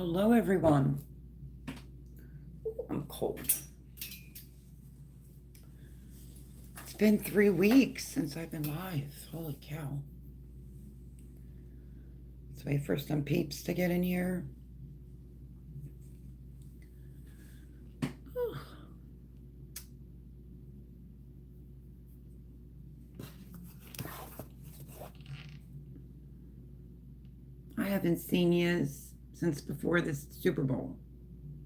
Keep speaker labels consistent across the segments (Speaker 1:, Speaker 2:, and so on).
Speaker 1: Hello, everyone. Ooh, I'm cold. It's been 3 weeks since I've been live. Holy cow. Let's wait for some peeps to get in here. I haven't seen you since before this Super Bowl.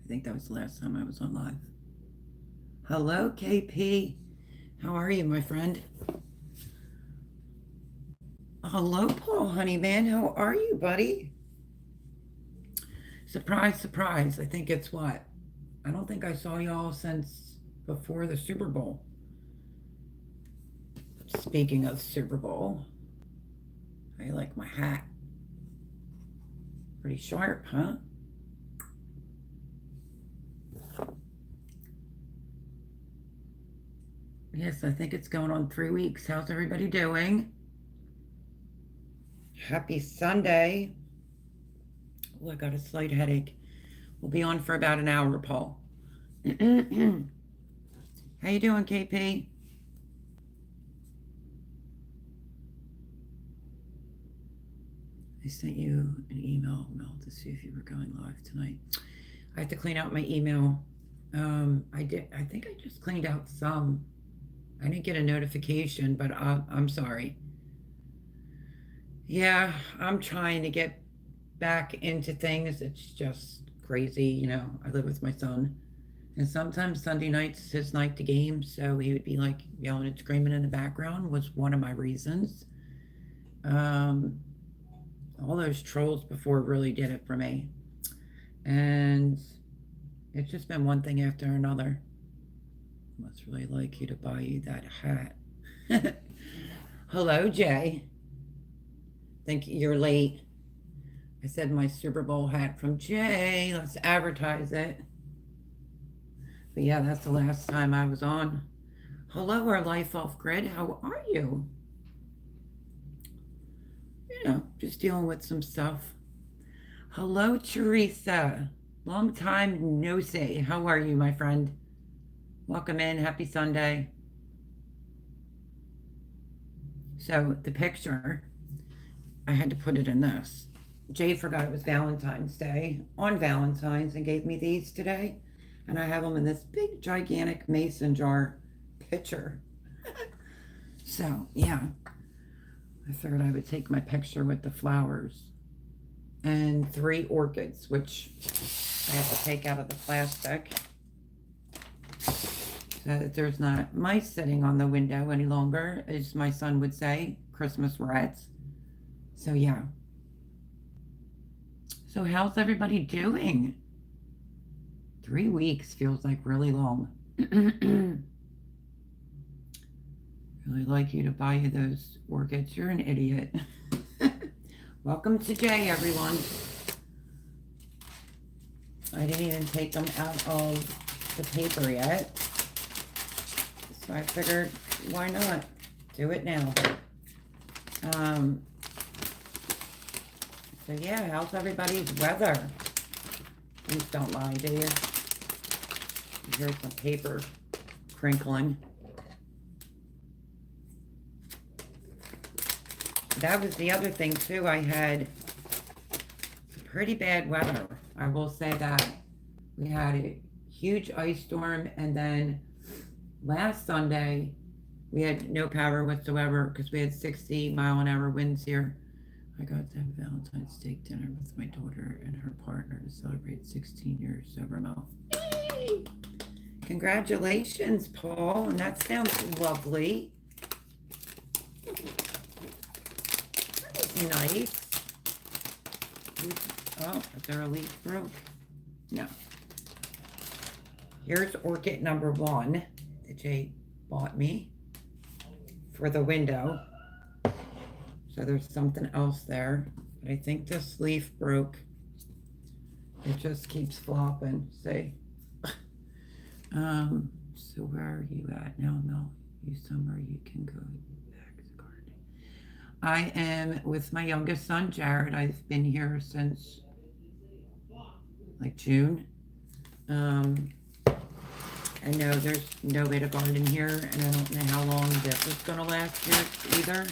Speaker 1: I think that was the last time I was on live. Hello, KP. How are you, my friend? Hello, Paul Honeyman. How are you, buddy? Surprise, surprise. I think it's what? I don't think I saw y'all since before the Super Bowl. Speaking of Super Bowl, I like my hat. Pretty sharp, huh? Yes, I think it's going on 3 weeks. How's everybody doing? Happy Sunday. Oh, I got a slight headache. We'll be on for about an hour, Paul. How you doing, KP? I sent you an email, Mel, to see if you were going live tonight. I have to clean out my email. I think I just cleaned out some. I didn't get a notification, but I'm sorry. Yeah, I'm trying to get back into things. It's just crazy, I live with my son. And sometimes Sunday nights is his night to game, so he would be like yelling and screaming in the background was one of my reasons. Um, all those trolls before really did it for me. And it's just been one thing after another. Must really like you to buy you that hat. Hello, Jay. Think you're late. I said my Super Bowl hat from Jay. Let's advertise it. But yeah, that's the last time I was on. Hello, our life off grid. How are you? Just dealing with some stuff. Hello, Teresa. Long time no see. How are you, my friend? Welcome in. Happy Sunday. So the picture, I had to put it in this. Jay forgot it was Valentine's Day on Valentine's and gave me these today. And I have them in this big, gigantic mason jar pitcher. So, yeah, I figured I would take my picture with the flowers and 3 orchids, which I have to take out of the plastic so that there's not mice sitting on the window any longer, as my son would say, Christmas rats. So, yeah. So, how's everybody doing? 3 weeks feels like really long. Really like you to buy you those orchids. You're an idiot. Welcome to Jay, everyone. I didn't even take them out of the paper yet. So I figured, why not? Do it now. So yeah, how's everybody's weather? Please don't lie, do you? Here's some paper crinkling. That was the other thing too. I had pretty bad weather. I will say that. We had a huge ice storm, and then last Sunday we had no power whatsoever because we had 60-mile-an-hour winds here. I got to have a Valentine's steak dinner with my daughter and her partner to celebrate 16 years sober mouth. Yay! Congratulations, Paul. And that sounds lovely. Nice. Oh, is there a leaf broke? No. Here's orchid number 1 that Jay bought me for the window. So there's something else there. But I think this leaf broke. It just keeps flopping. See? So where are you at now, Mel? You somewhere you can go back to gardening. I am with my youngest son, Jared. I've been here since like June. Um, I know there's no way to garden here, and I don't know how long this is going to last here either.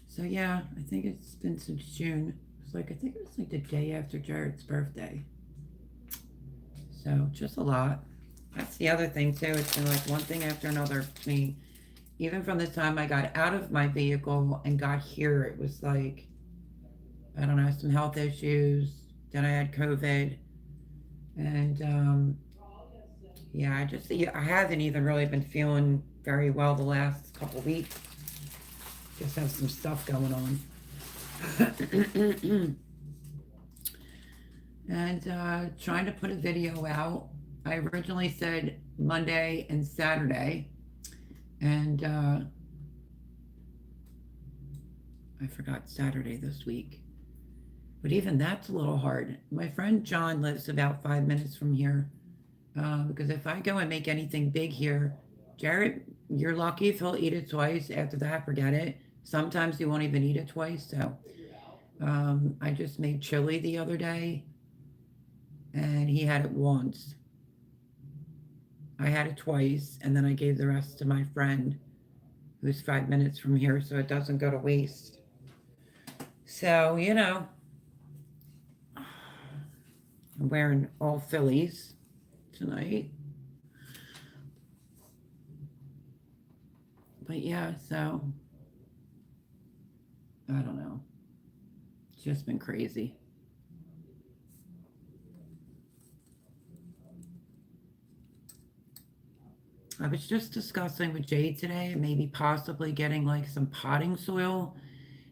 Speaker 1: So, yeah, I think it's been since June. It's like, I think it was like the day after Jared's birthday. So, just a lot. That's the other thing, too. It's been like one thing after another to me. Even from the time I got out of my vehicle and got here, it was like, I don't know, some health issues. Then I had COVID. And yeah, I haven't even really been feeling very well the last couple weeks. Just have some stuff going on. And trying to put a video out. I originally said Monday and Saturday. And I forgot Saturday this week. But even that's a little hard. My friend John lives about 5 minutes from here. Because if I go and make anything big here, Jared, you're lucky if he'll eat it twice. After that, forget it. Sometimes he won't even eat it twice. So I just made chili the other day, and he had it once. I had it twice, and then I gave the rest to my friend who's 5 minutes from here, so it doesn't go to waste. So, I'm wearing all Phillies tonight. But yeah, so I don't know. It's just been crazy. I was just discussing with Jade today, maybe possibly getting like some potting soil,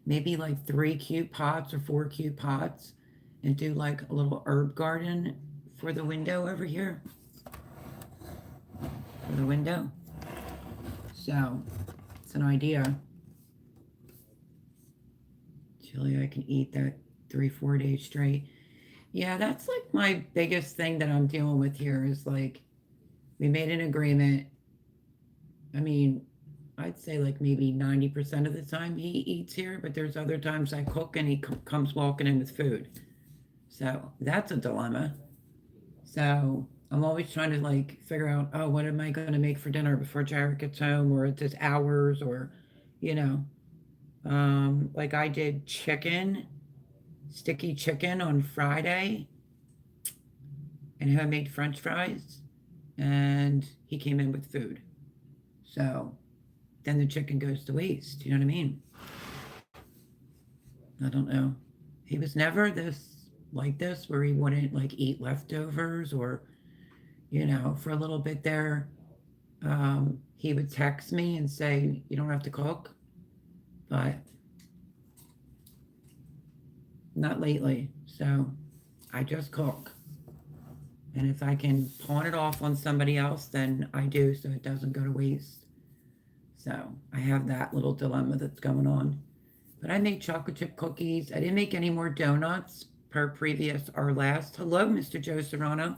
Speaker 1: maybe like 3 cute pots or 4 cute pots, and do like a little herb garden for the window over here. For the window. So it's an idea. Chili, I can eat that 3-4 days straight. Yeah, that's like my biggest thing that I'm dealing with here is like we made an agreement. I mean, I'd say like maybe 90% of the time he eats here, but there's other times I cook and he comes walking in with food. So that's a dilemma. So I'm always trying to like figure out, oh, what am I going to make for dinner before Jared gets home, or it's his hours, or, you know, like I did sticky chicken on Friday, and homemade French fries, and he came in with food. So then the chicken goes to waste. You know what I mean? I don't know. He was never this where he wouldn't like eat leftovers or, for a little bit there, he would text me and say, you don't have to cook. But not lately. So I just cook. And if I can pawn it off on somebody else, then I do so it doesn't go to waste. So I have that little dilemma that's going on. But I made chocolate chip cookies. I didn't make any more donuts per our last. Hello, Mr. Joe Serrano.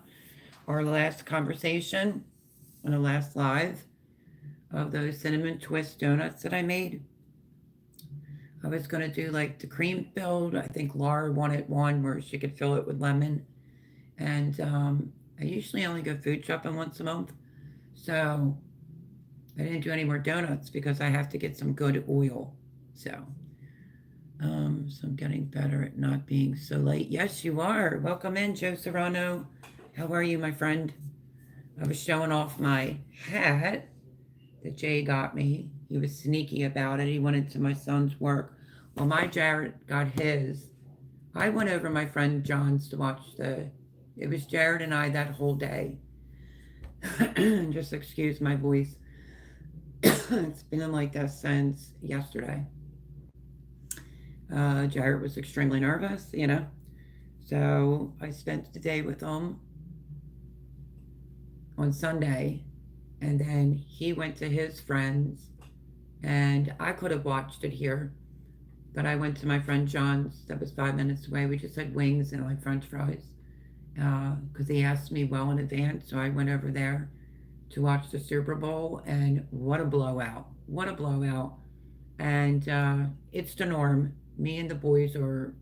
Speaker 1: Our last conversation on the last live of those cinnamon twist donuts that I made. I was going to do like the cream filled. I think Laura wanted one where she could fill it with lemon. And I usually only go food shopping once a month. So I didn't do any more donuts because I have to get some good oil. So I'm getting better at not being so late. Yes, you are. Welcome in, Joe Serrano. How are you, my friend? I was showing off my hat that Jay got me. He was sneaky about it. He wanted to my son's work. Well, my Jared got his. I went over my friend John's to watch it was Jared and I that whole day. Just excuse my voice. It's been like this since yesterday. Jared was extremely nervous, So I spent the day with him on Sunday, and then he went to his friends, and I could have watched it here, but I went to my friend John's that was 5 minutes away. We just had wings and like French fries because he asked me well in advance, so I went over there to watch the Super Bowl, and what a blowout. What a blowout. And it's the norm. Me and the boys are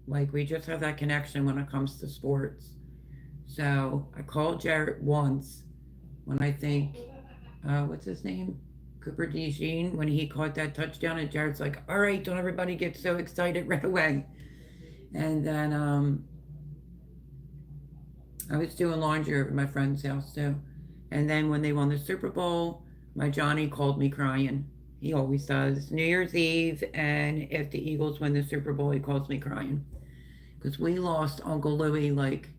Speaker 1: like, we just have that connection when it comes to sports. So I called Jarrett once when I think, what's his name? Cooper DeJean, when he caught that touchdown, and Jarrett's like, all right, don't everybody get so excited right away. And then I was doing laundry over at my friend's house too. And then when they won the Super Bowl, my Johnny called me crying. He always does. New Year's Eve, and if the Eagles win the Super Bowl, he calls me crying. Because we lost Uncle Louie like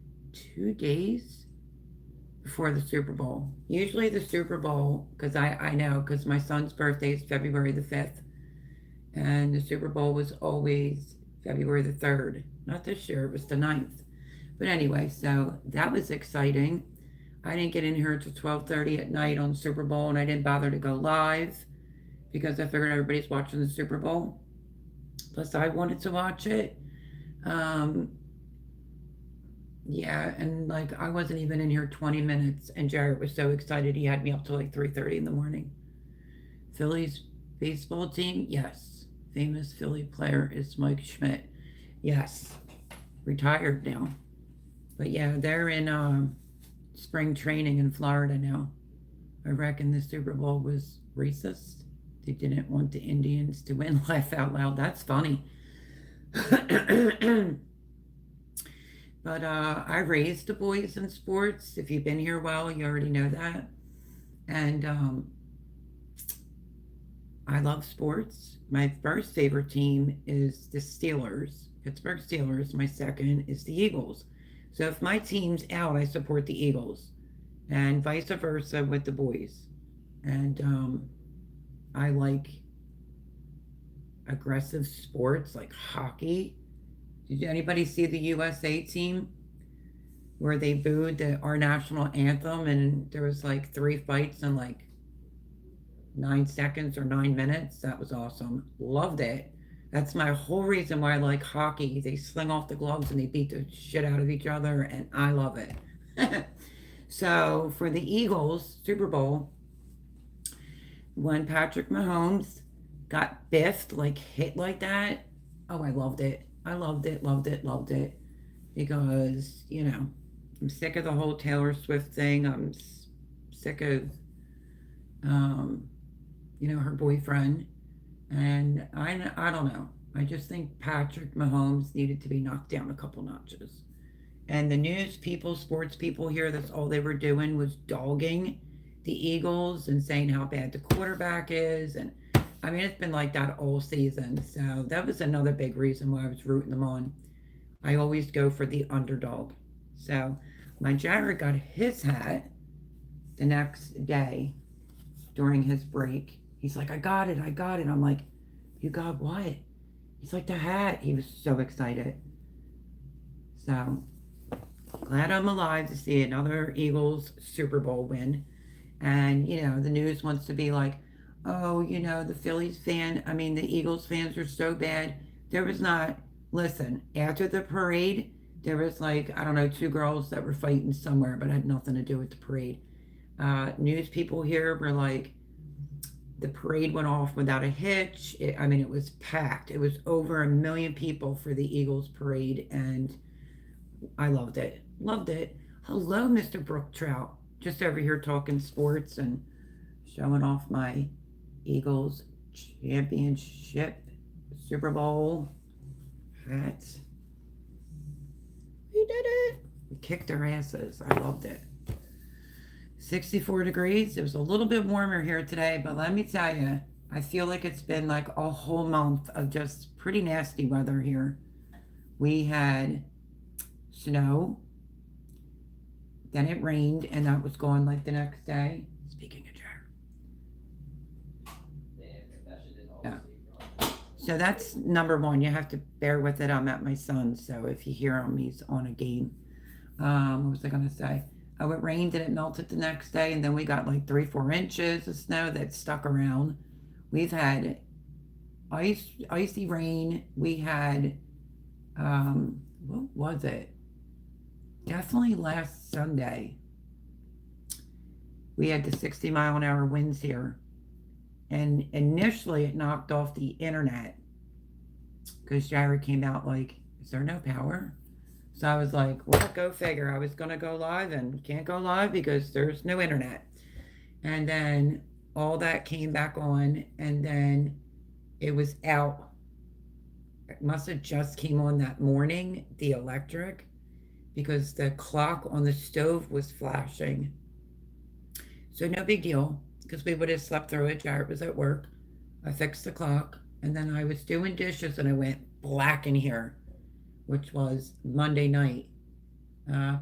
Speaker 1: 2 days before the Super Bowl. Usually the Super Bowl, because I know, because my son's birthday is February the 5th, and the Super Bowl was always February the 3rd. Not this year, it was the 9th. But anyway, so that was exciting. I didn't get in here until 12:30 at night on Super Bowl, and I didn't bother to go live because I figured everybody's watching the Super Bowl. Plus, I wanted to watch it. Um, yeah, and like I wasn't even in here 20 minutes, and Jarrett was so excited he had me up till like 3:30 in the morning. Phillies baseball team, yes. Famous Philly player is Mike Schmidt, yes. Retired now, but yeah, they're in spring training in Florida now. I reckon the Super Bowl was racist. They didn't want the Indians to win. Laugh out loud. That's funny. But I raised the boys in sports. If you've been here a while, you already know that. And I love sports. My first favorite team is the Steelers, Pittsburgh Steelers. My second is the Eagles. So if my team's out, I support the Eagles, and vice versa with the boys. And I like aggressive sports like hockey. Did anybody see the USA team where they booed our national anthem and there was like 3 fights in like 9 seconds or 9 minutes? That was awesome. Loved it. That's my whole reason why I like hockey. They sling off the gloves and they beat the shit out of each other, and I love it. So for the Eagles Super Bowl, when Patrick Mahomes got biffed, like hit like that, oh, I loved it. I loved it, loved it, loved it. Because, I'm sick of the whole Taylor Swift thing. I'm sick of, her boyfriend. And I don't know. I just think Patrick Mahomes needed to be knocked down a couple notches. And the news people, sports people here, that's all they were doing was dogging the Eagles and saying how bad the quarterback is. And I mean, it's been like that all season. So that was another big reason why I was rooting them on. I always go for the underdog. So when Jared got his hat the next day during his break, he's like, I got it, I got it. I'm like, you got what? He's like, the hat. He was so excited. So glad I'm alive to see another Eagles Super Bowl win. And, the news wants to be like, oh, the Eagles fans are so bad. There was not, listen, after the parade, there was like, I don't know, two girls that were fighting somewhere, but had nothing to do with the parade. News people here were like, the parade went off without a hitch. It was packed. It was over 1 million people for the Eagles parade, and I loved it. Loved it. Hello, Mr. Brook Trout. Just over here talking sports and showing off my Eagles championship Super Bowl hat. We did it. We kicked their asses. I loved it. 64 degrees. It was a little bit warmer here today, but let me tell you, I feel like it's been like a whole month of just pretty nasty weather here. We had snow, then it rained, and that was gone like the next day. Speaking of Jared. Yeah. So that's number one. You have to bear with it. I'm at my son's, so if you hear him, he's on a game. What was I going to say? Oh, it rained and it melted the next day, and then we got like 3-4 inches of snow that stuck around. We've had icy rain. We had, what was it? Definitely last Sunday. We had the 60-mile-an-hour winds here. And initially it knocked off the internet because Jared came out like, is there no power? So I was like, well, go figure. I was going to go live and can't go live because there's no internet. And then all that came back on, and then it was out. It must have just came on that morning, the electric, because the clock on the stove was flashing. So no big deal, because we would have slept through it. Jared was at work. I fixed the clock, and then I was doing dishes, and I went black in here, which was Monday night,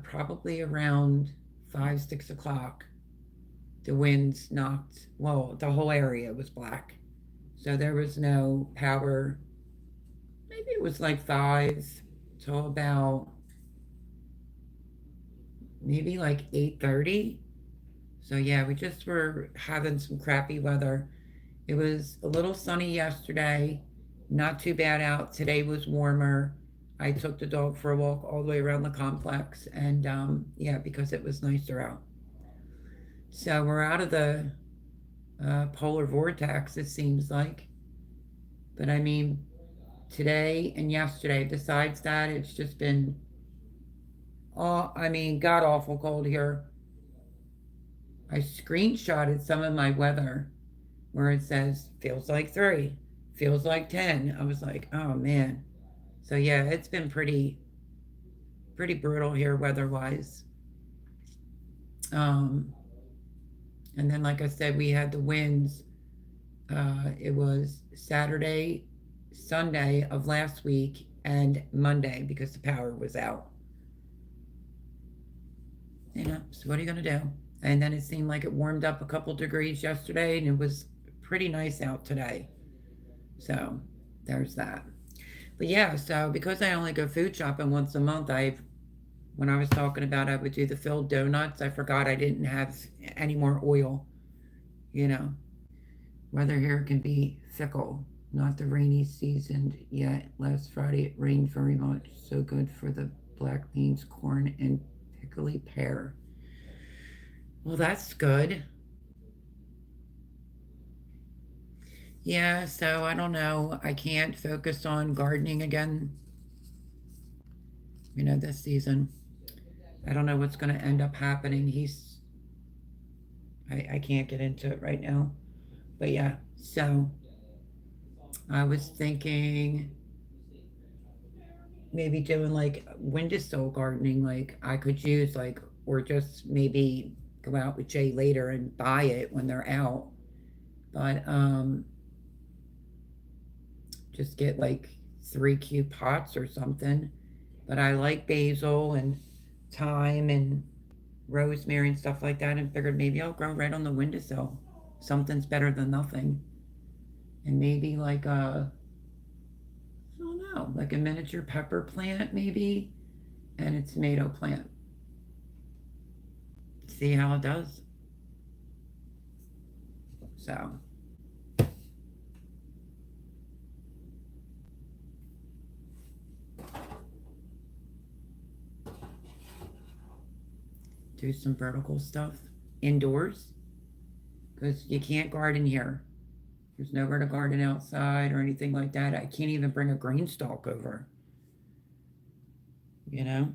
Speaker 1: probably around 5, 6 o'clock. The winds knocked, well, the whole area was black. So there was no power. Maybe it was like 5 till about maybe like 8:30. So yeah, we just were having some crappy weather. It was a little sunny yesterday, not too bad out. Today was warmer. I took the dog for a walk all the way around the complex, and yeah, because it was nicer out. So we're out of the polar vortex, it seems like. But I mean, today and yesterday, besides that, it's just been, oh, I mean, god awful cold here. I screenshotted some of my weather where it says feels like 3, feels like 10. I was like, oh man. So yeah, it's been pretty brutal here weather-wise. Um, and then like I said, we had the winds. It was Saturday, Sunday of last week, and Monday because the power was out. You know, so what are you gonna do? And then it seemed like it warmed up a couple degrees yesterday, and it was pretty nice out today. So there's that. But yeah, so because I only go food shopping once a month, when I was talking about I would do the filled donuts, I forgot I didn't have any more oil. You know, weather here can be fickle. Not the rainy season yet. Last Friday it rained very much. So good for the black beans, corn, and pickly pear. Well, that's good. Yeah, so I don't know. I can't focus on gardening again, this season. I don't know what's going to end up happening. I can't get into it right now. But yeah, so I was thinking maybe doing like windowsill gardening. Like I could use like, or just maybe go out with Jay later and buy it when they're out. But just get like 3 cute pots or something. But I like basil and thyme and rosemary and stuff like that, and figured maybe I'll grow right on the windowsill. Something's better than nothing. And maybe like I don't know, like a miniature pepper plant maybe, and a tomato plant. See how it does. So do some vertical stuff indoors because you can't garden here. There's nowhere to garden outside or anything like that. I can't even bring a green stalk over, you know?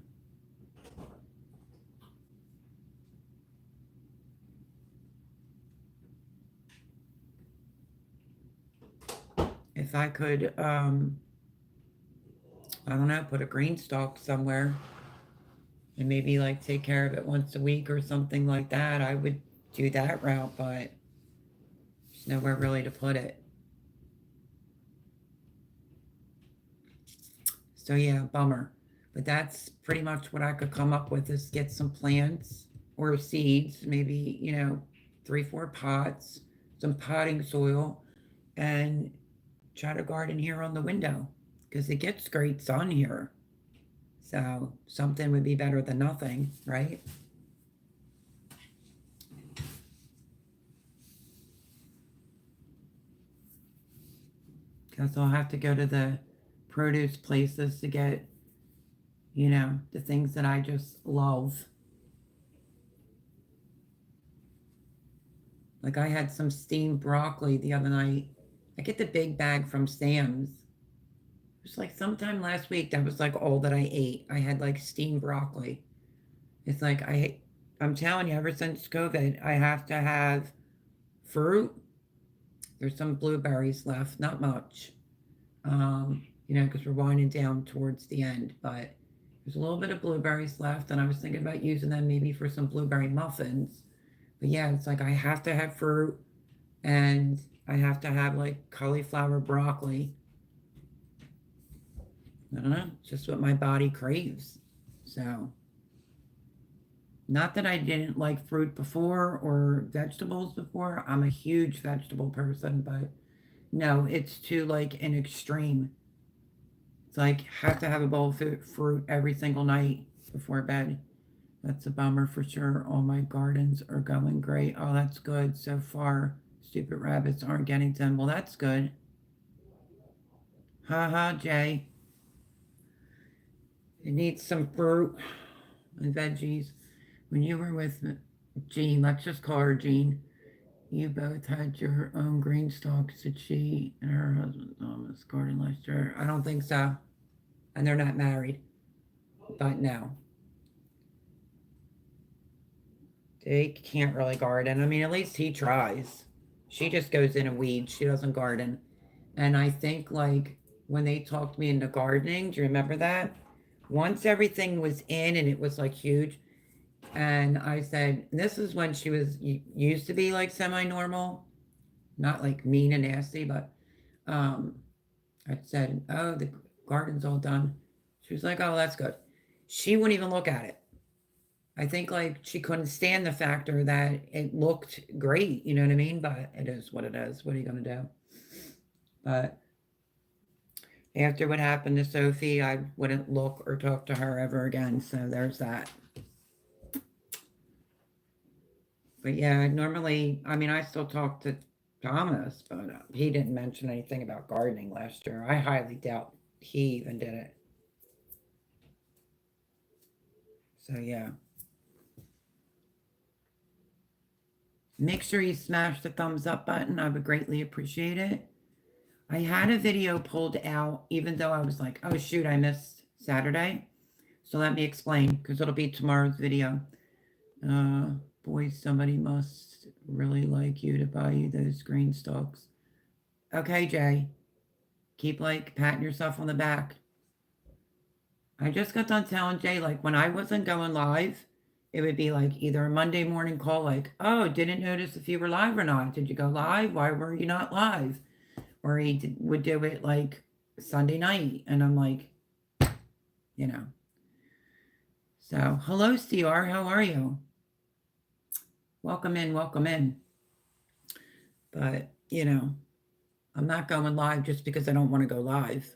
Speaker 1: If I could, I don't know, put a green stalk somewhere and maybe like take care of it once a week or something like that, I would do that route, but there's nowhere really to put it. So yeah, bummer. But that's pretty much what I could come up with is get some plants or seeds, maybe, 3, 4 pots, some potting soil, and try to garden here on the window because it gets great sun here. So something would be better than nothing, right? Because I'll have to go to the produce places to get, the things that I just love. Like I had some steamed broccoli the other night. I get the big bag from Sam's. It was like sometime last week that was like all that I ate. I had like steamed broccoli. It's like I'm telling you, ever since COVID, I have to have fruit. There's some blueberries left, not much. Because we're winding down towards the end, but there's a little bit of blueberries left, and I was thinking about using them maybe for some blueberry muffins. But yeah, it's like I have to have fruit, and I have to have like cauliflower broccoli. I don't know, it's just what my body craves. So, not that I didn't like fruit before or vegetables before. I'm a huge vegetable person, but no, it's to like an extreme. It's like have to have a bowl of fruit every single night before bed. That's a bummer for sure. All my gardens are going great. Oh, that's good so far. Stupid rabbits aren't getting them. Well, that's good. Ha ha, Jay. It needs some fruit and veggies. When you were with Jean, let's just call her Jean, you both had your own green stalks that she and her husband Thomas garden last year. I don't think so. And they're not married. But no. They can't really garden. I mean, at least he tries. She just goes in and weeds. She doesn't garden. And I think like when they talked me into gardening, do you remember that? Once everything was in and it was like huge, and I said, this is when she was used to be like semi-normal, not like mean and nasty, but um, I said, oh, the garden's all done. She was like, oh, that's good. She wouldn't even look at it. I think like she couldn't stand the factor that it looked great, you know what I mean? But it is what it is. What are you going to do? But after what happened to Sophie, I wouldn't look or talk to her ever again. So there's that. But yeah, normally, I mean, I still talk to Thomas, but he didn't mention anything about gardening last year. I highly doubt he even did it. So yeah. Make sure you smash the thumbs up button. I would greatly appreciate it. I had a video pulled out, even though I was like, oh shoot, I missed Saturday. So let me explain, because it'll be tomorrow's video. Boy, somebody must really like you to buy you those green stalks. Okay, Jay. Keep like patting yourself on the back. I just got done telling Jay, like when I wasn't going live, it would be like either a Monday morning call, like, oh, didn't notice if you were live or not. Did you go live? Why were you not live? Or would do it like Sunday night. And I'm like, you know. So, hello, CR. How are you? Welcome in, welcome in. But, I'm not going live just because I don't want to go live.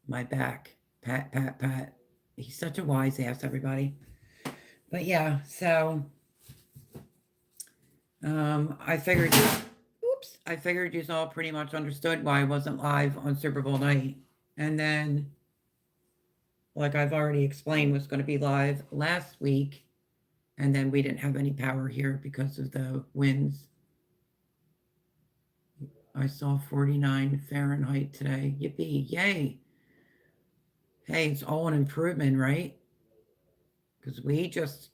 Speaker 1: My back. Pat, pat, pat. He's such a wise ass, everybody. But yeah, so I figured you all pretty much understood why I wasn't live on Super Bowl night. And then, like I've already explained, was going to be live last week. And then we didn't have any power here because of the winds. I saw 49 Fahrenheit today. Yippee, yay. Hey, it's all an improvement, right? Because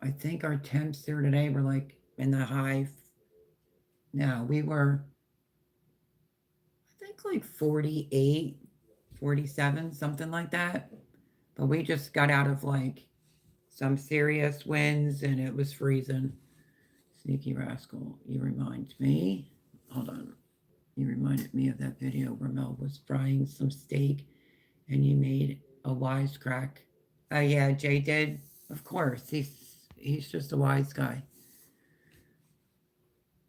Speaker 1: I think our temps here today were like in the high. No, we were, I think like 48, 47, something like that. But we just got out of like some serious winds and it was freezing. Sneaky rascal, you remind me. Hold on. You reminded me of that video where Mel was frying some steak and you made a wisecrack. Oh yeah, Jay did. Of course, he's just a wise guy.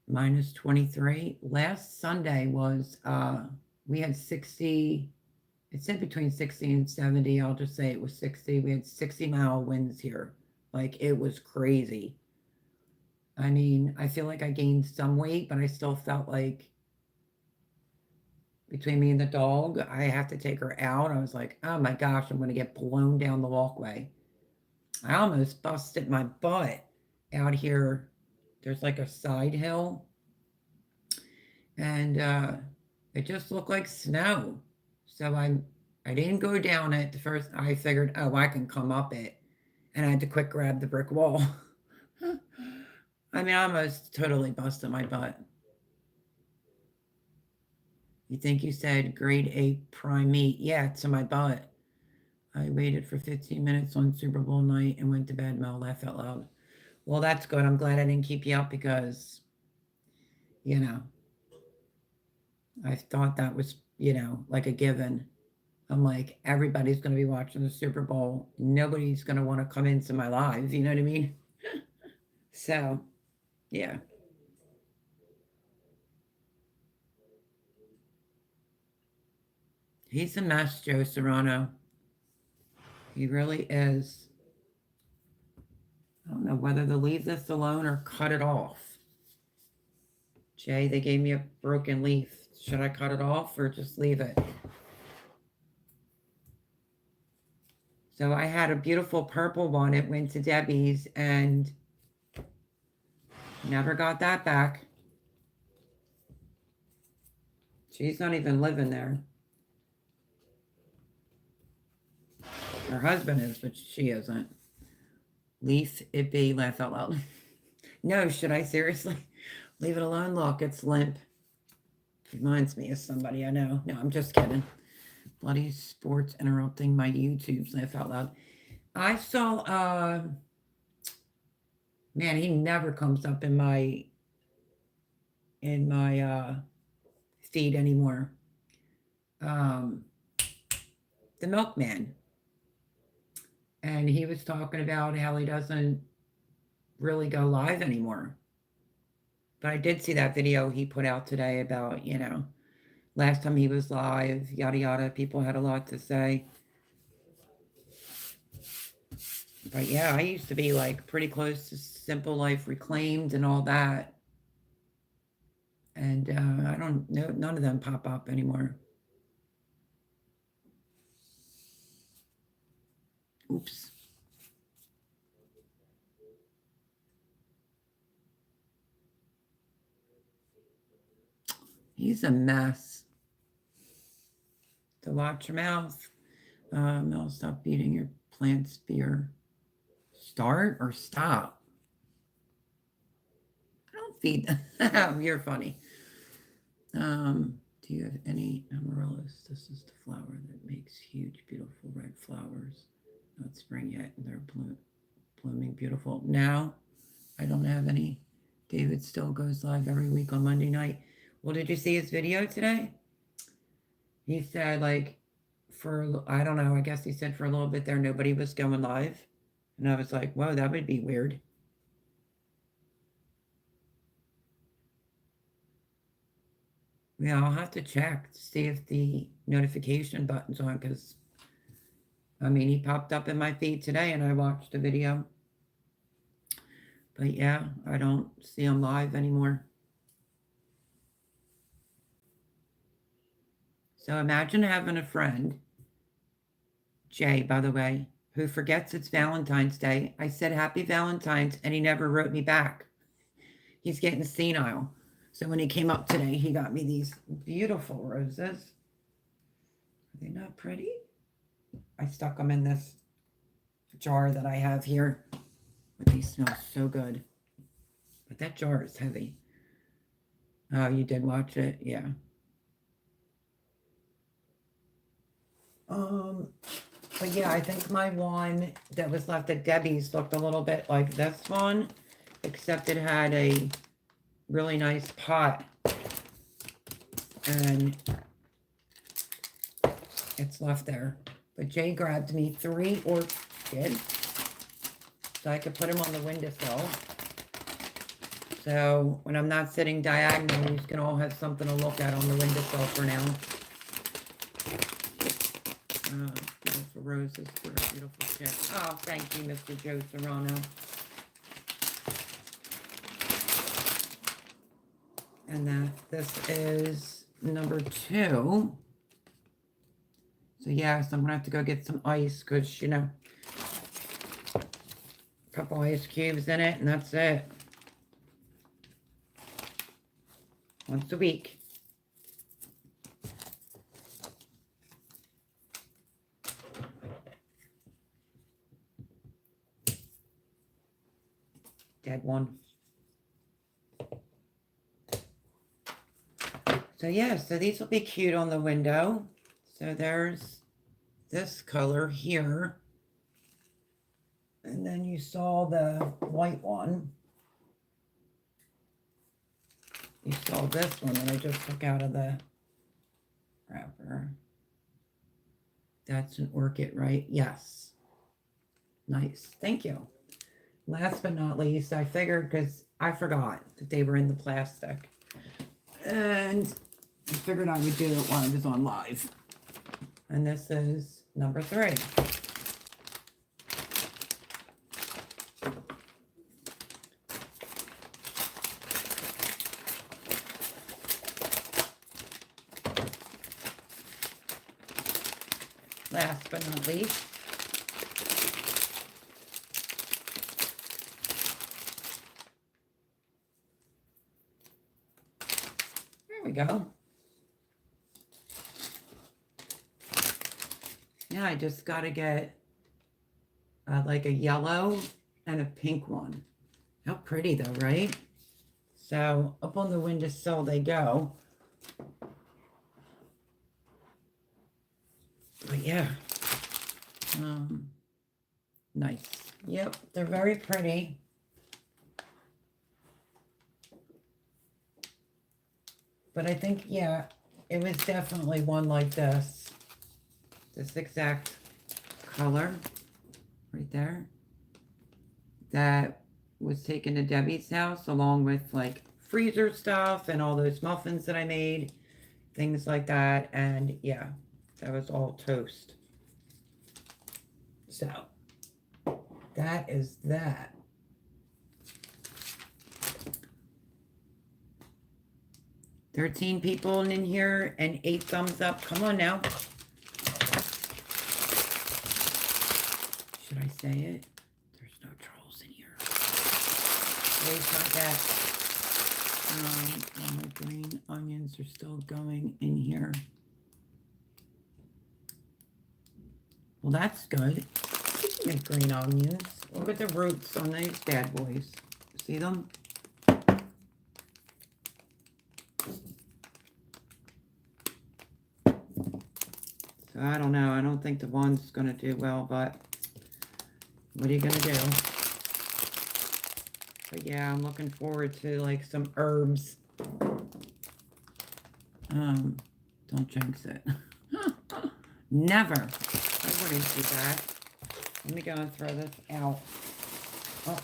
Speaker 1: Minus 23. Last Sunday was we had 60. It said between 60 and 70. I'll just say it was 60. We had 60-mile winds here. Like it was crazy. I mean, I feel like I gained some weight, but I still felt like between me and the dog, I have to take her out. I was like, oh my gosh, I'm going to get blown down the walkway. I almost busted my butt out here there's like a side hill, and it just looked like snow. So I didn't go down it. The first I figured, oh, I can come up it, and I had to quick grab the brick wall. I mean, I almost totally busted my butt. You think you said grade A prime meat? Yeah, to my butt. I waited for 15 minutes on Super Bowl night and went to bed. Mel, laugh out loud. Well, that's good. I'm glad I didn't keep you up because, you know, I thought that was, like a given. I'm like, everybody's going to be watching the Super Bowl. Nobody's going to want to come into my live. You know what I mean? So, yeah. He's a mess, Joe Serrano. He really is. I don't know whether to leave this alone or cut it off. Jay, they gave me a broken leaf. Should I cut it off or just leave it? So I had a beautiful purple one. It went to Debbie's and never got that back. She's not even living there. Her husband is, but she isn't. Leaf it be, laugh out loud. No, should I seriously? Leave it alone. Look, it's limp. Reminds me of somebody I know. No, I'm just kidding. Bloody sports interrupting my YouTubes, laugh out loud. I saw, man, he never comes up in my feed anymore. The Milkman. And he was talking about how he doesn't really go live anymore. But I did see that video he put out today about, last time he was live, yada yada. People had a lot to say. But yeah, I used to be like pretty close to Simple Life Reclaimed and all that. And I don't know, none of them pop up anymore. Oops. He's a mess. To watch your mouth. Mel, stop beating your plant's beer. Start or stop? I don't feed them. You're funny. Do you have any amaryllis? This is the flower that makes huge, beautiful red flowers. Not spring yet, and they're blooming beautiful. Now, I don't have any. David still goes live every week on Monday night. Well, did you see his video today? He said, like, I don't know, I guess he said for a little bit there, nobody was going live. And I was like, whoa, that would be weird. Yeah, I'll have to check to see if the notification button's on, because, I mean, he popped up in my feed today and I watched the video. But yeah, I don't see him live anymore. So imagine having a friend, Jay, by the way, who forgets it's Valentine's Day. I said happy Valentine's and he never wrote me back. He's getting senile. So when he came up today, he got me these beautiful roses. Are they not pretty? I stuck them in this jar that I have here. But these smell so good. But that jar is heavy. Oh, you did watch it? Yeah. But yeah, I think my one that was left at Debbie's looked a little bit like this one, except it had a really nice pot. And it's left there. But Jay grabbed me 3 orchids so I could put them on the windowsill. So when I'm not sitting diagonal, you can all have something to look at on the windowsill for now. Beautiful roses for a beautiful chick. Oh, thank you, Mr. Joe Serrano. And this is number 2. So yes, I'm gonna have to go get some ice because, a couple ice cubes in it and that's it. once a week. Dead one. So yeah, so these will be cute on the window. So there's this color here. And then you saw the white one. You saw this one that I just took out of the wrapper. That's an orchid, right? Yes. Nice. Thank you. Last but not least, I figured, because I forgot that they were in the plastic. And I figured I would do it while I was on live. And this is number 3. Last but not least, there we go. Yeah, I just got to get like a yellow and a pink one. How pretty though, right? So up on the windowsill they go. But yeah, nice. Yep, they're very pretty. But I think, yeah, it was definitely one like this exact color right there, that was taken to Debbie's house along with like freezer stuff and all those muffins that I made, things like that. And yeah, that was all toast. So that is that. $13 people in here and 8 thumbs up. Come on now. Should I say it? There's no trolls in here. Wait, not that. All my green onions are still going in here. Well, that's good. You can get green onions. Look at the roots on these bad boys. See them? So I don't know. I don't think the one's going to do well, but what are you going to do? But yeah, I'm looking forward to like some herbs. Don't jinx it. Never. I wouldn't do that. Let me go and throw this out. Oh.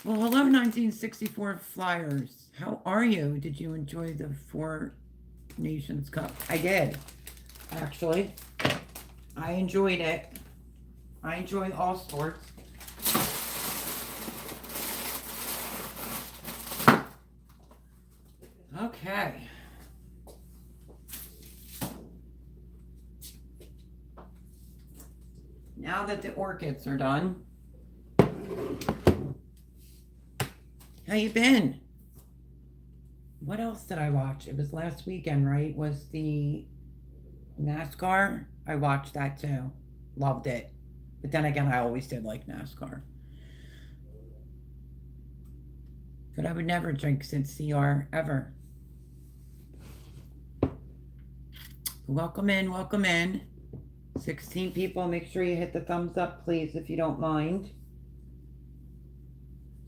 Speaker 1: Well, hello, 1964 Flyers. How are you? Did you enjoy the Four Nations Cup? I did, actually. I enjoyed it. I enjoy all sports. Okay. Now that the orchids are done, how you been? What else did I watch? It was last weekend, right? Was the NASCAR? I watched that too. Loved it. But then again, I always did like NASCAR. But I would never drink since CR, ever. Welcome in, welcome in. 16 people. Make sure you hit the thumbs up, please, if you don't mind.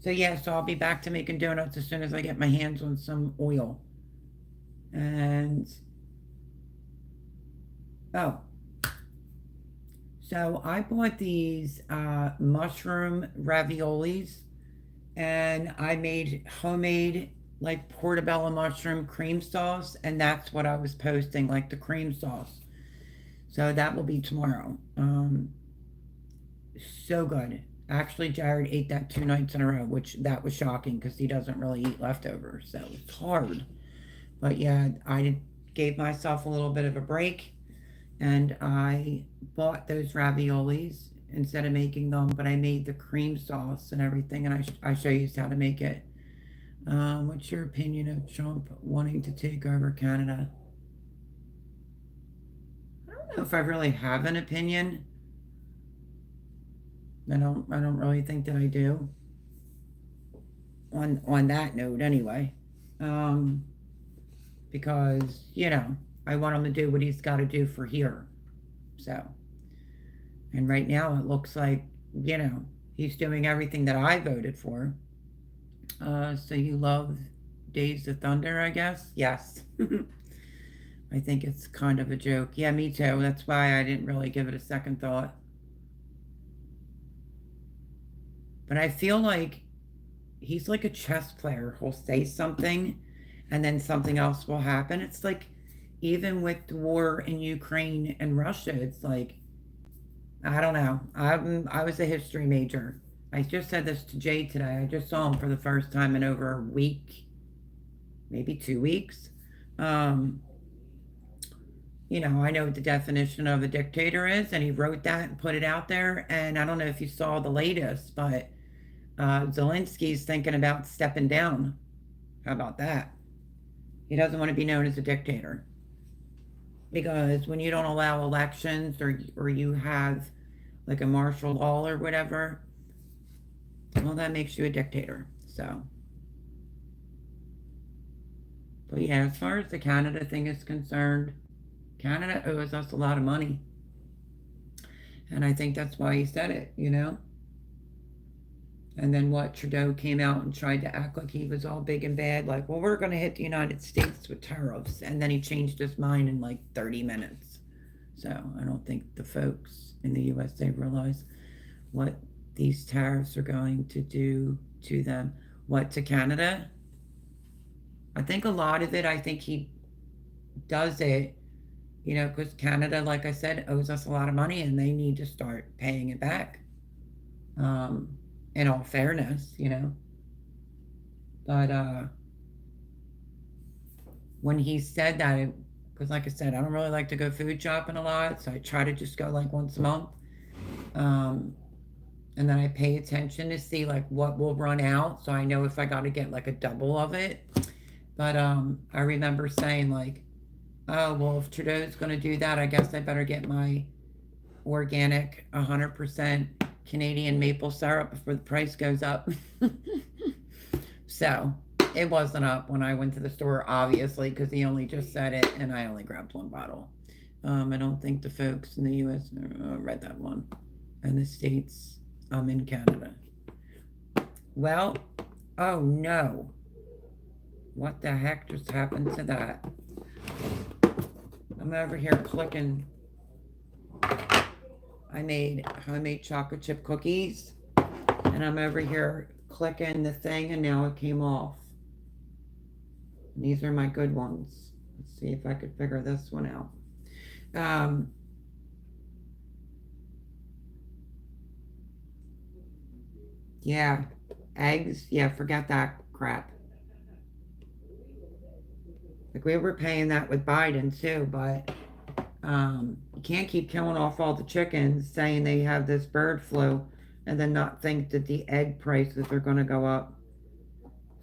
Speaker 1: So yeah, so I'll be back to making donuts as soon as I get my hands on some oil. And, oh. So I bought these mushroom raviolis, and I made homemade like portobello mushroom cream sauce, and that's what I was posting, like the cream sauce. So that will be tomorrow. So good. Actually, Jared ate that 2 nights in a row, which that was shocking because he doesn't really eat leftovers, so it's hard. But yeah, I gave myself a little bit of a break, and I bought those raviolis instead of making them, but I made the cream sauce and everything, and I show you how to make it. What's your opinion of Trump wanting to take over Canada? I don't know if I really have an opinion. I don't really think that I do. On that note, anyway, um, because I want him to do what he's got to do for here. So, and right now it looks like he's doing everything that I voted for. So you love Days of Thunder, I guess? Yes. I think it's kind of a joke. Yeah, me too. That's why I didn't really give it a second thought. But I feel like he's like a chess player. He'll say something and then something else will happen. It's like even with the war in Ukraine and Russia, it's like I don't know. I was a history major. I just said this to Jay today. I just saw him for the first time in over a week, maybe 2 weeks. Um, I know what the definition of a dictator is, and he wrote that and put it out there. And I don't know if you saw the latest, but Zelensky's thinking about stepping down. How about that? He doesn't want to be known as a dictator because when you don't allow elections or you have like a martial law or whatever, well, that makes you a dictator. So, but yeah, as far as the Canada thing is concerned, Canada owes us a lot of money. And I think that's why he said it. And then what? Trudeau came out and tried to act like he was all big and bad, like, well, we're going to hit the United States with tariffs. And then he changed his mind in like 30 minutes. So I don't think the folks in the USA realize what these tariffs are going to do to them. What, to Canada? I think a lot of it, I think he does it, because Canada, like I said, owes us a lot of money and they need to start paying it back. In all fairness. But when he said that, because like I said, I don't really like to go food shopping a lot, so I try to just go like once a month. And then I pay attention to see like what will run out, so I know if I got to get like a double of it. But I remember saying like, oh well, if Trudeau's going to do that, I guess I better get my organic 100% Canadian maple syrup before the price goes up. So it wasn't up when I went to the store, obviously, because he only just said it and I only grabbed one bottle. I don't think the folks in the US read that one. And the States, I'm in Canada. Well, oh no. What the heck just happened to that? I'm over here clicking. I made homemade chocolate chip cookies, and I'm over here clicking the thing, and now it came off. And these are my good ones. Let's see if I could figure this one out. Yeah, eggs. Yeah, forget that crap. Like we were paying that with Biden too, but you can't keep killing off all the chickens saying they have this bird flu and then not think that the egg prices are going to go up.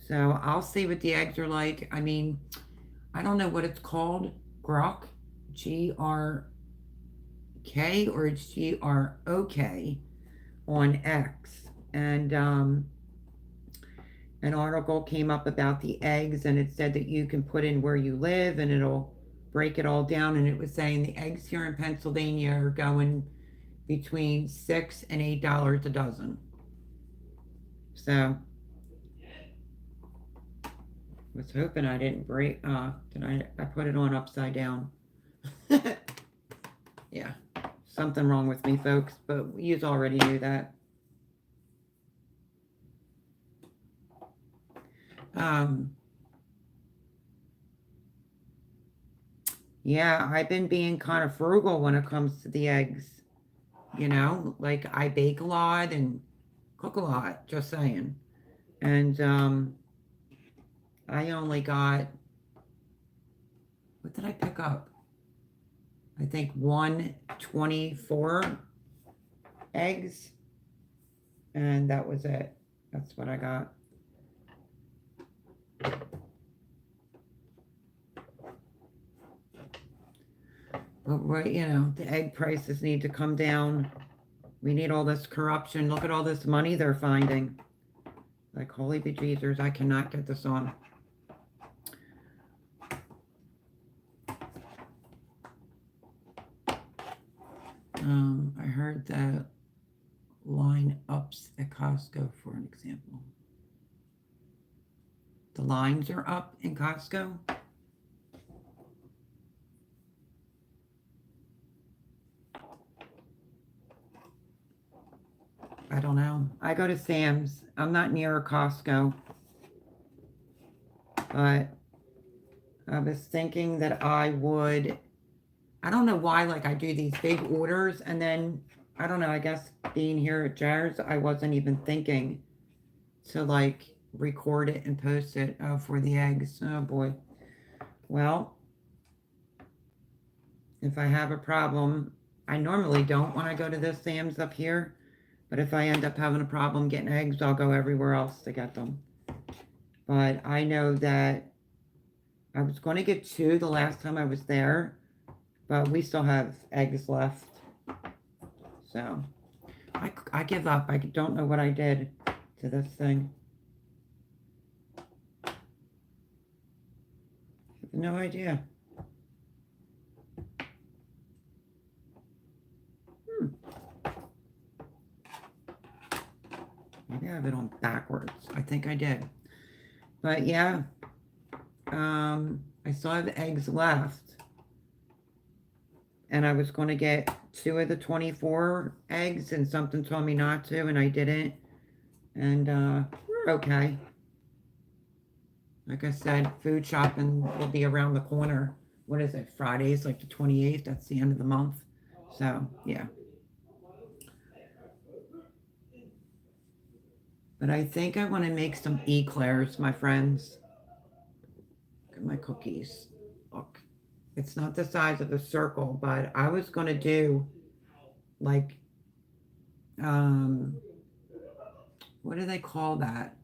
Speaker 1: So I'll see what the eggs are like. I mean, I don't know what it's called. Grok, Grk, or it's Grok on X. And an article came up about the eggs and it said that you can put in where you live and it'll break it all down. And it was saying the eggs here in Pennsylvania are going between $6 and $8 a dozen. So I was hoping I didn't break. Did I put it on upside down? Yeah, something wrong with me, folks, but you already knew that. Yeah, I've been being kind of frugal when it comes to the eggs. Like I bake a lot and cook a lot, just saying. And I only got, what did I pick up? I think 124 eggs, and that was it. That's what I got. But the egg prices need to come down. We need all this corruption. Look at all this money they're finding. Like, holy bejesus, I cannot get this on. I heard that line ups at Costco, for an example. The lines are up in Costco. I don't know. I go to Sam's. I'm not near a Costco. But I was thinking that I don't know why, like, I do these big orders, and then, I don't know, I guess being here at Jared's, I wasn't even thinking to, like, record it and post it. Oh, for the eggs. Oh, boy. Well, if I have a problem, I normally don't when I go to this Sam's up here. But if I end up having a problem getting eggs, I'll go everywhere else to get them. But I know that I was going to get 2 the last time I was there, but we still have eggs left. So I give up. I don't know what I did to this thing. I have no idea. Maybe I have it on backwards. I think I did. But yeah, I still have eggs left. And I was going to get 2 of the 24 eggs, and something told me not to, and I didn't. And we're okay. Like I said, food shopping will be around the corner. What is it? Friday's like the 28th. That's the end of the month. So, yeah. But I think I want to make some eclairs, my friends. Look at my cookies. Look. It's not the size of a circle, but I was going to do, like, what do they call that?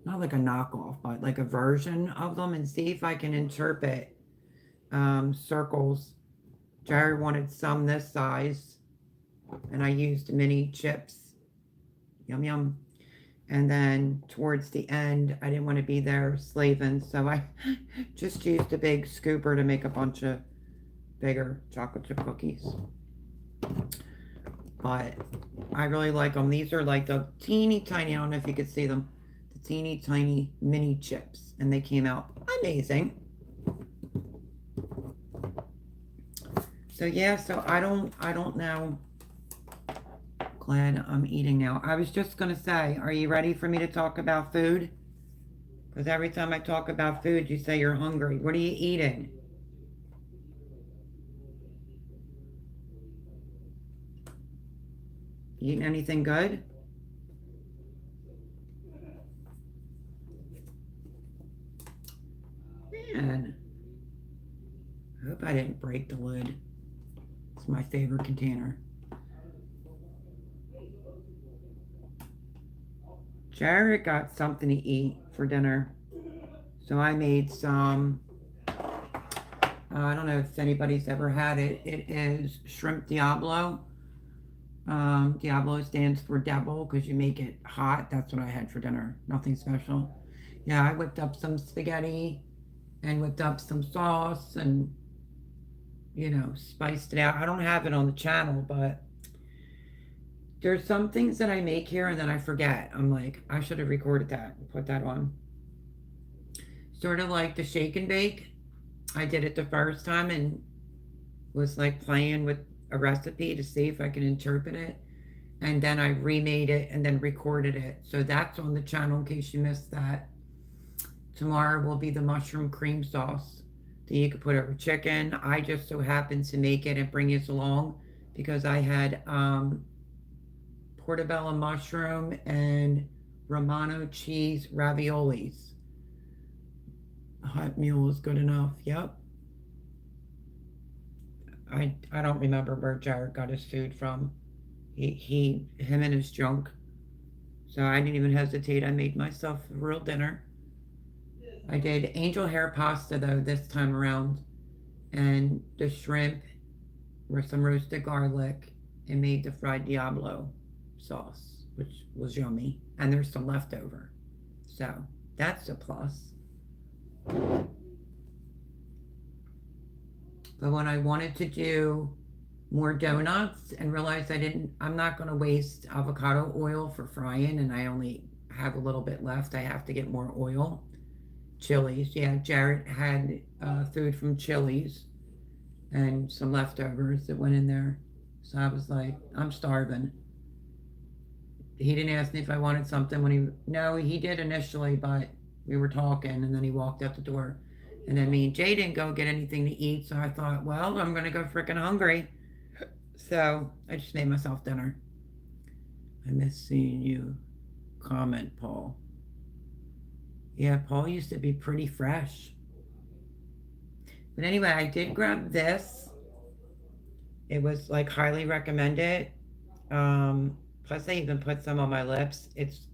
Speaker 1: Not like a knockoff, but like a version of them, and see if I can interpret circles. Jared wanted some this size, and I used mini chips. Yum, yum. And then towards the end, I didn't want to be there slaving, so I just used a big scooper to make a bunch of bigger chocolate chip cookies. But I really like them. These are like the teeny tiny, I don't know if you could see them, the teeny tiny mini chips, and they came out amazing. So yeah, so I don't know. Glad I'm eating now. I was just going to say, are you ready for me to talk about food? Because every time I talk about food, you say you're hungry. What are you eating? Eating anything good? Man, I hope I didn't break the lid. It's my favorite container. Jared got something to eat for dinner. So I made some, I don't know if anybody's ever had it. It is shrimp Diablo. Diablo stands for devil because you make it hot. That's what I had for dinner. Nothing special. Yeah, I whipped up some spaghetti and whipped up some sauce and, spiced it out. I don't have it on the channel, but there's some things that I make here and then I forget. I'm like, I should have recorded that and put that on. Sort of like the shake and bake. I did it the first time and was like playing with a recipe to see if I can interpret it. And then I remade it and then recorded it. So that's on the channel in case you missed that. Tomorrow will be the mushroom cream sauce that you could put over chicken. I just so happened to make it and bring it along because I had portobello mushroom and Romano cheese raviolis. Hot mule is good enough. Yep. I don't remember where Jared got his food from. Him and his junk. So I didn't even hesitate. I made myself a real dinner. I did angel hair pasta though this time around, and the shrimp with some roasted garlic, and made the fried Diablo sauce, which was yummy. And there's some leftover. So that's a plus. But when I wanted to do more donuts and realized I'm not going to waste avocado oil for frying, and I only have a little bit left, I have to get more oil. Chili's, yeah, Jared had food from Chili's and some leftovers that went in there. So I was like, I'm starving. He didn't ask me if I wanted something when no, he did initially, but we were talking and then he walked out the door. And then me and Jay didn't go get anything to eat. So I thought, well, I'm going to go freaking hungry. So I just made myself dinner. I miss seeing you. Comment, Paul. Yeah, Paul used to be pretty fresh. But anyway, I did grab this. It was like highly recommended. Plus, I even put some on my lips. It's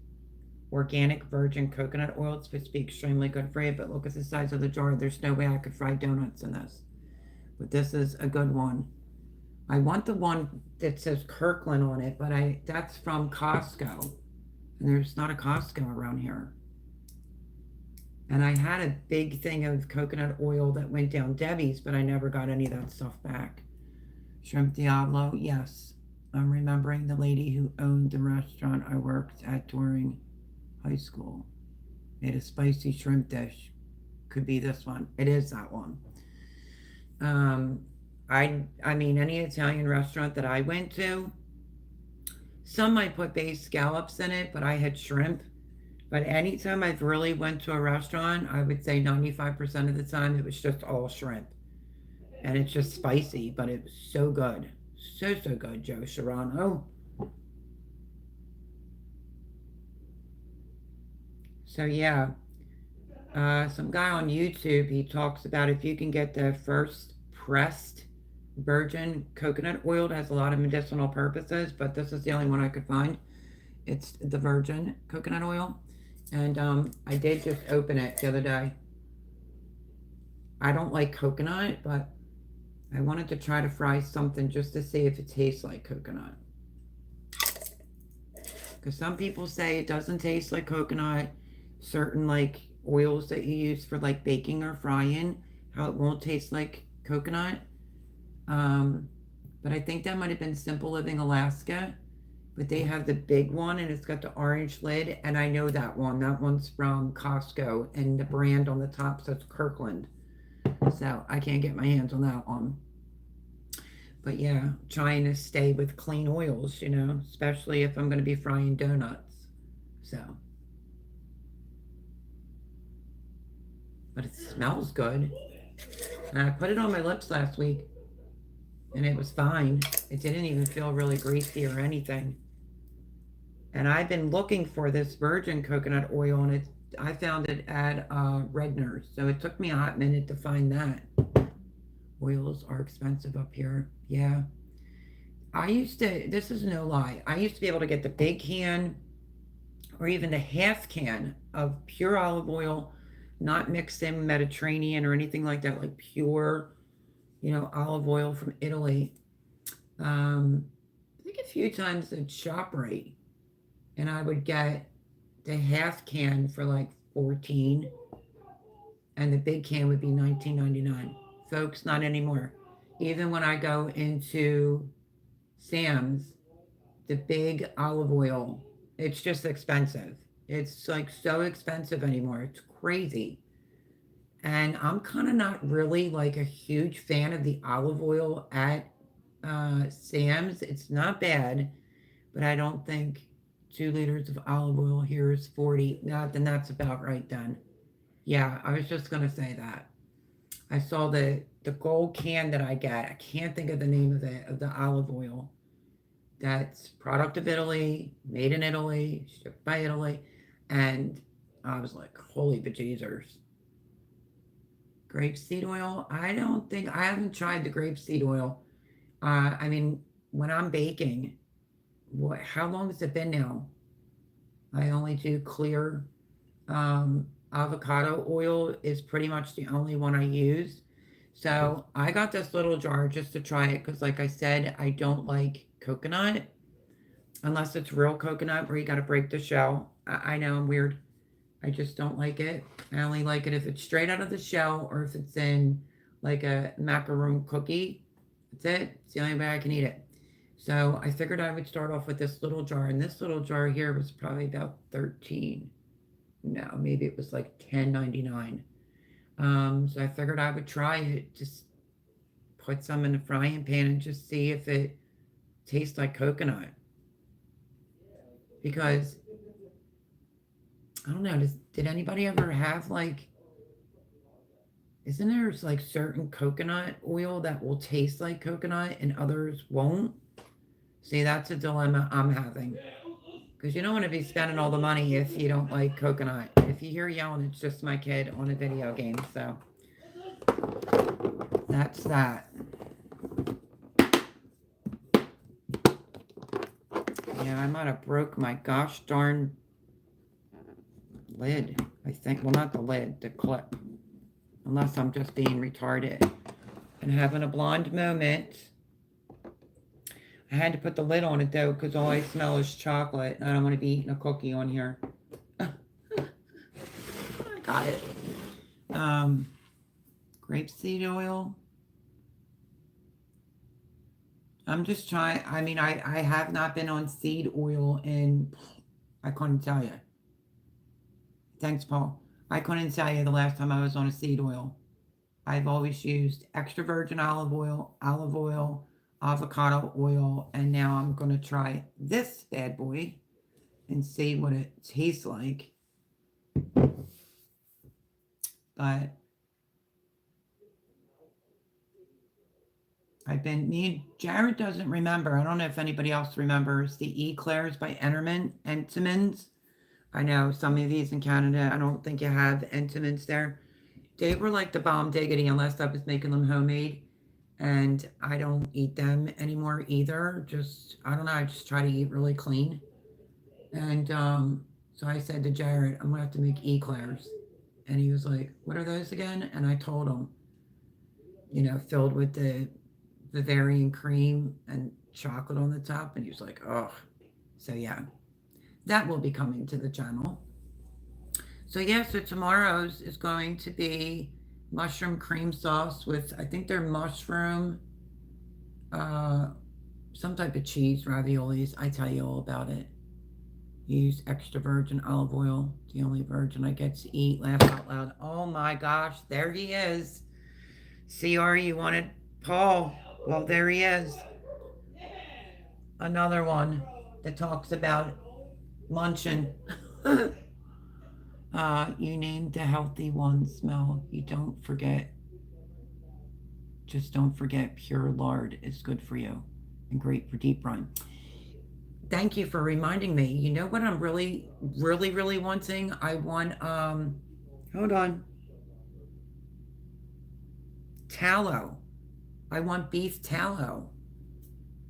Speaker 1: organic virgin coconut oil. It's supposed to be extremely good for you, but look at the size of the jar. There's no way I could fry donuts in this. But this is a good one. I want the one that says Kirkland on it, but that's from Costco. And there's not a Costco around here. And I had a big thing of coconut oil that went down Debbie's, but I never got any of that stuff back. Shrimp Diablo, yes. I'm remembering the lady who owned the restaurant I worked at during high school. Made a spicy shrimp dish. Could be this one. It is that one. I mean, any Italian restaurant that I went to, some might put baked scallops in it, but I had shrimp. But anytime I've really went to a restaurant, I would say 95% of the time it was just all shrimp. And it's just spicy, but it was so good. So good, Joe Serrano. So yeah, some guy on YouTube, he talks about if you can get the first pressed virgin coconut oil, it has a lot of medicinal purposes, but this is the only one I could find. It's the virgin coconut oil. And I did just open it the other day. I don't like coconut, but I wanted to try to fry something just to see if it tastes like coconut. Because some people say it doesn't taste like coconut. Certain like oils that you use for like baking or frying, how it won't taste like coconut. But I think that might have been Simple Living Alaska. But they have the big one and it's got the orange lid. And I know that one. That one's from Costco. And the brand on the top says Kirkland. So I can't get my hands on that one. But yeah, trying to stay with clean oils, especially if I'm going to be frying donuts. So. But it smells good. And I put it on my lips last week. And it was fine. It didn't even feel really greasy or anything. And I've been looking for this virgin coconut oil, and I found it at Redner's. So it took me a hot minute to find that. Oils are expensive up here. Yeah. This is no lie, I used to be able to get the big can or even the half can of pure olive oil, not mixed in Mediterranean or anything like that, like pure, olive oil from Italy. I think a few times at ShopRite. And I would get the half can for like 14, and the big can would be $19.99. Folks, not anymore. Even when I go into Sam's, the big olive oil, it's just expensive. It's like so expensive anymore. It's crazy. And I'm kind of not really like a huge fan of the olive oil at Sam's. It's not bad, but I don't think 2 liters of olive oil here is 40. Then that's about right then. Yeah, I was just gonna say that. I saw the gold can that I get. I can't think of the name of the olive oil. That's product of Italy, made in Italy, shipped by Italy, and I was like, holy bejesus. Grapeseed oil? I haven't tried the grapeseed oil. I mean, when I'm baking, how long has it been now? I only do clear. Avocado oil is pretty much the only one I use. So I got this little jar just to try it because, like I said, I don't like coconut unless it's real coconut where you got to break the shell. I know I'm weird. I just don't like it. I only like it if it's straight out of the shell or if it's in like a macaroon cookie. That's it. It's the only way I can eat it. So I figured I would start off with this little jar, and this little jar here was probably about 13. No, maybe it was like 10.99. So I figured I would try it. Just put some in the frying pan and just see if it tastes like coconut. Because I don't know, did anybody ever have like, isn't there like certain coconut oil that will taste like coconut and others won't? See, that's a dilemma I'm having. Because you don't want to be spending all the money if you don't like coconut. If you hear yelling, it's just my kid on a video game. So that's that. Yeah, I might have broke my gosh darn lid, I think. Well, not the lid, the clip. Unless I'm just being retarded and having a blonde moment. I had to put the lid on it though because all I smell is chocolate. I don't want to be eating a cookie on here. I got it. Grapeseed oil. I'm just trying. I mean, I have not been on seed oil in, I couldn't tell you. Thanks, Paul. I couldn't tell you the last time I was on a seed oil. I've always used extra virgin olive oil, avocado oil, and now I'm going to try this bad boy and see what it tastes like. But Jared doesn't remember. I don't know if anybody else remembers the Eclairs by Entenmann's. I know some of these in Canada, I don't think you have Entenmann's there. They were like the bomb diggity unless I was making them homemade. And I don't eat them anymore either. Just, I don't know, I just try to eat really clean. And so I said to Jared, I'm going to have to make eclairs. And he was like, what are those again? And I told him, you know, filled with the Bavarian cream and chocolate on the top. And he was like, oh. So yeah, that will be coming to the channel. So yeah, so tomorrow's is going to be mushroom cream sauce with, I think they're mushroom, some type of cheese raviolis. I tell you all about it. Use extra virgin olive oil, the only virgin I get to eat. Laugh out loud. Oh my gosh, there he is. CR, you wanted Paul. Well, there he is. Another one that talks about munching. You named the healthy ones, Mel. You don't forget. Just don't forget pure lard is good for you and great for deep run. Thank you for reminding me. You know what I'm really, really, really wanting? I want, hold on. Tallow. I want beef tallow.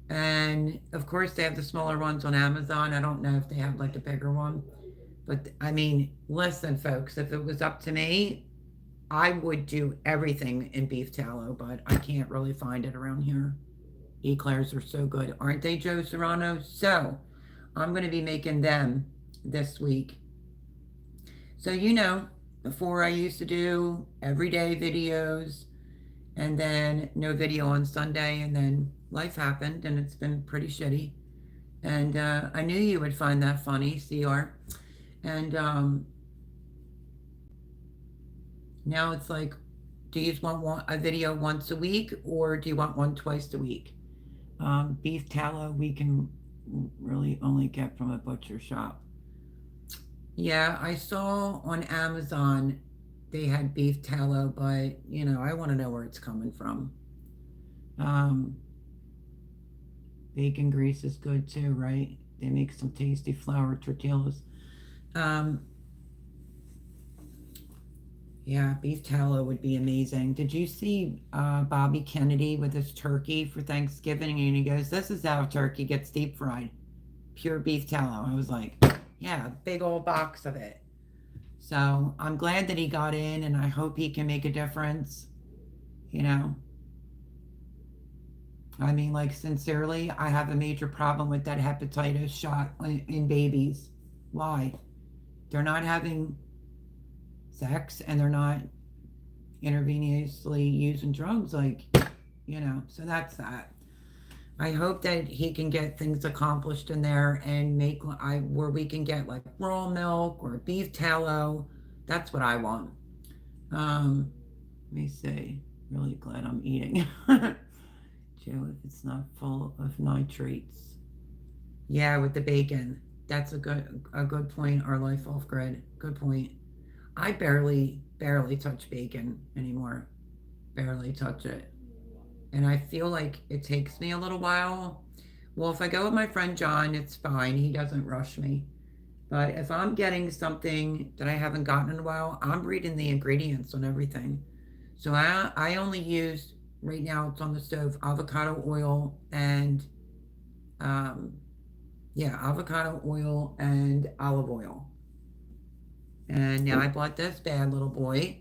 Speaker 1: And of course, they have the smaller ones on Amazon. I don't know if they have like a bigger one. But I mean, listen, folks, if it was up to me, I would do everything in beef tallow, but I can't really find it around here. Eclairs are so good, aren't they, Joe Serrano? So I'm going to be making them this week. So, you know, before I used to do everyday videos and then no video on Sunday, and then life happened and it's been pretty shitty. And I knew you would find that funny, CR. And now it's like, do you want a video once a week or do you want one twice a week? Beef tallow we can really only get from a butcher shop. Yeah, I saw on Amazon they had beef tallow, but you know, I want to know where it's coming from. Bacon grease is good too, right? They make some tasty flour tortillas. Yeah, beef tallow would be amazing. Did you see Bobby Kennedy with his turkey for Thanksgiving? And he goes, "This is how turkey gets deep fried, pure beef tallow." I was like, "Yeah, big old box of it." So I'm glad that he got in, and I hope he can make a difference. You know, I mean, like, sincerely, I have a major problem with that hepatitis shot in babies. Why? They're not having sex and they're not intravenously using drugs, like, so that's that. I hope that he can get things accomplished in there and make where we can get like raw milk or beef tallow. That's what I want. Let me see. Really glad I'm eating. Joe, if it's not full of nitrates. Yeah, with the bacon. That's a good point. Our life off grid. Good point. I barely touch bacon anymore. Barely touch it. And I feel like it takes me a little while. Well, if I go with my friend John, it's fine. He doesn't rush me. But if I'm getting something that I haven't gotten in a while, I'm reading the ingredients on everything. So I only use, right now it's on the stove, avocado oil and um, yeah, avocado oil and olive oil. And now I bought this bad little boy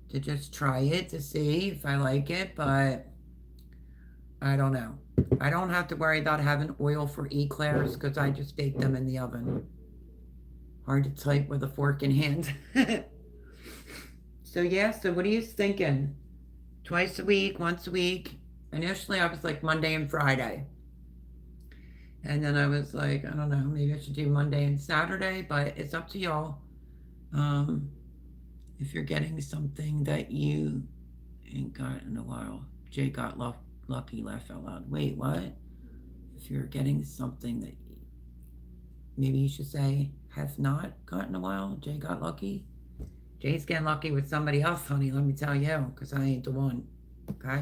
Speaker 1: to just try it to see if I like it, but I don't know. I don't have to worry about having oil for eclairs because I just bake them in the oven. Hard to type with a fork in hand. So yeah, so what are you thinking? Twice a week, once a week? Initially I was like Monday and Friday. And then I was like, I don't know, maybe I should do Monday and Saturday, but it's up to y'all. Um, if you're getting something that you ain't got in a while. Jay got lucky, laugh out loud. Wait, what? If you're getting something that maybe you should say have not gotten a while, Jay got lucky. Jay's getting lucky with somebody else, honey, let me tell you, because I ain't the one. Okay?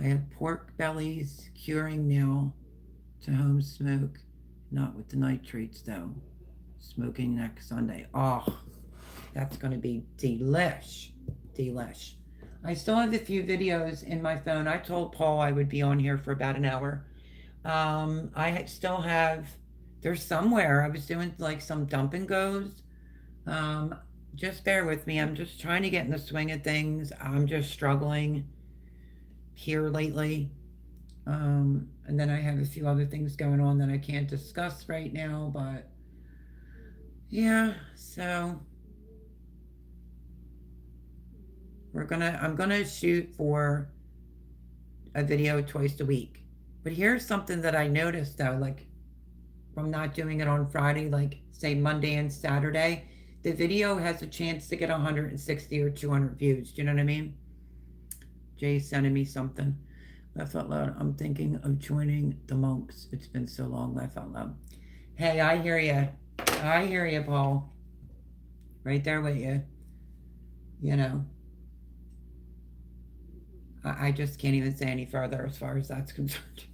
Speaker 1: I have pork bellies curing now to home smoke, not with the nitrates though. Smoking next Sunday. Oh, that's going to be delish. Delish. I still have a few videos in my phone. I told Paul I would be on here for about an hour. I still have, there's somewhere, I was doing like some dump and goes. Um, just bear with me. I'm just trying to get in the swing of things. I'm just struggling here lately. And then I have a few other things going on that I can't discuss right now, but yeah, so I'm gonna shoot for a video twice a week. But here's something that I noticed though, like from not doing it on Friday, like say Monday and Saturday, the video has a chance to get 160 or 200 views. Do you know what I mean? Jay's sending me something. Laugh out loud. I'm thinking of joining the monks. It's been so long. Laugh out loud. Hey, I hear you. I hear you, Paul. Right there with you. You know, I just can't even say any further as far as that's concerned.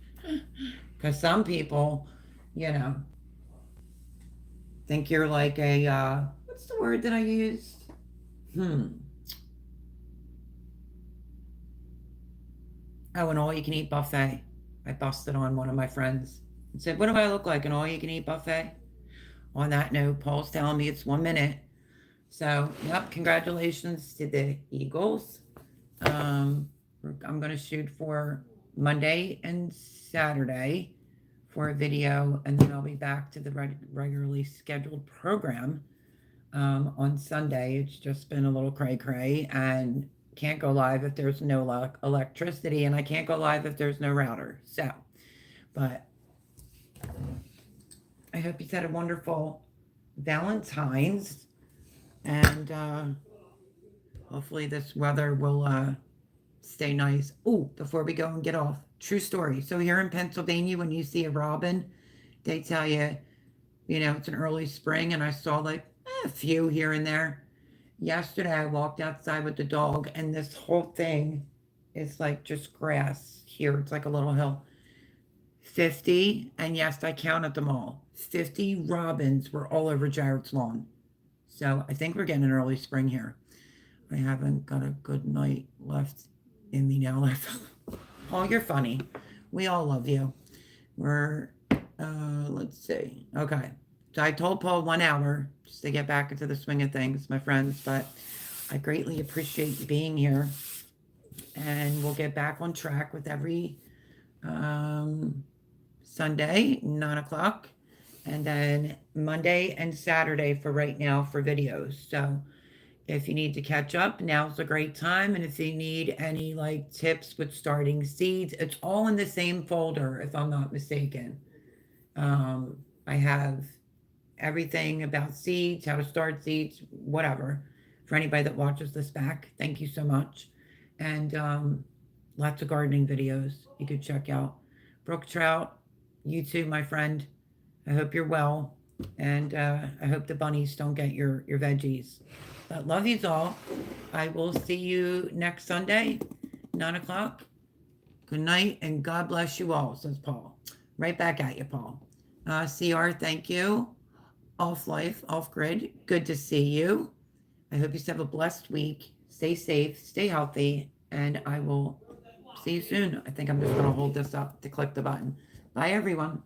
Speaker 1: Because some people, you know, think you're like a, what's the word that I used? Oh, an all you can eat buffet. I busted on one of my friends and said, "What do I look like? An all you can eat buffet?" On that note, Paul's telling me it's 1 minute. So, yep, congratulations to the Eagles. I'm going to shoot for Monday and Saturday for a video, and then I'll be back to the regularly scheduled program on Sunday. It's just been a little cray-cray, and can't go live if there's no electricity, and I can't go live if there's no router. So, but I hope you had a wonderful Valentine's, and hopefully this weather will stay nice. Oh, before we go and get off, true story. So here in Pennsylvania, when you see a robin, they tell you, it's an early spring, and I saw like a few here and there. Yesterday, I walked outside with the dog, and this whole thing is like just grass here. It's like a little hill. 50, and yes, I counted them all. 50 robins were all over Jared's lawn. So I think we're getting an early spring here. I haven't got a good night left in me now. Paul, you're funny. We all love you. We're, let's see. Okay. So I told Paul 1 hour just to get back into the swing of things, my friends, but I greatly appreciate you being here. And we'll get back on track with every Sunday, 9 o'clock, and then Monday and Saturday for right now for videos. So if you need to catch up, now's a great time. And if you need any like tips with starting seeds, it's all in the same folder, if I'm not mistaken. I have everything about seeds, how to start seeds, whatever. For anybody that watches this back, thank you so much. And lots of gardening videos you could check out. Brooke Trout, you too, my friend. I hope you're well. And I hope the bunnies don't get your veggies. But love yous all. I will see you next Sunday, 9 o'clock. Good night and God bless you all, says Paul. Right back at you, Paul. CR, thank you. Off life, off grid. Good to see you. I hope you have a blessed week. Stay safe, stay healthy, and I will see you soon. I think I'm just going to hold this up to click the button. Bye, everyone.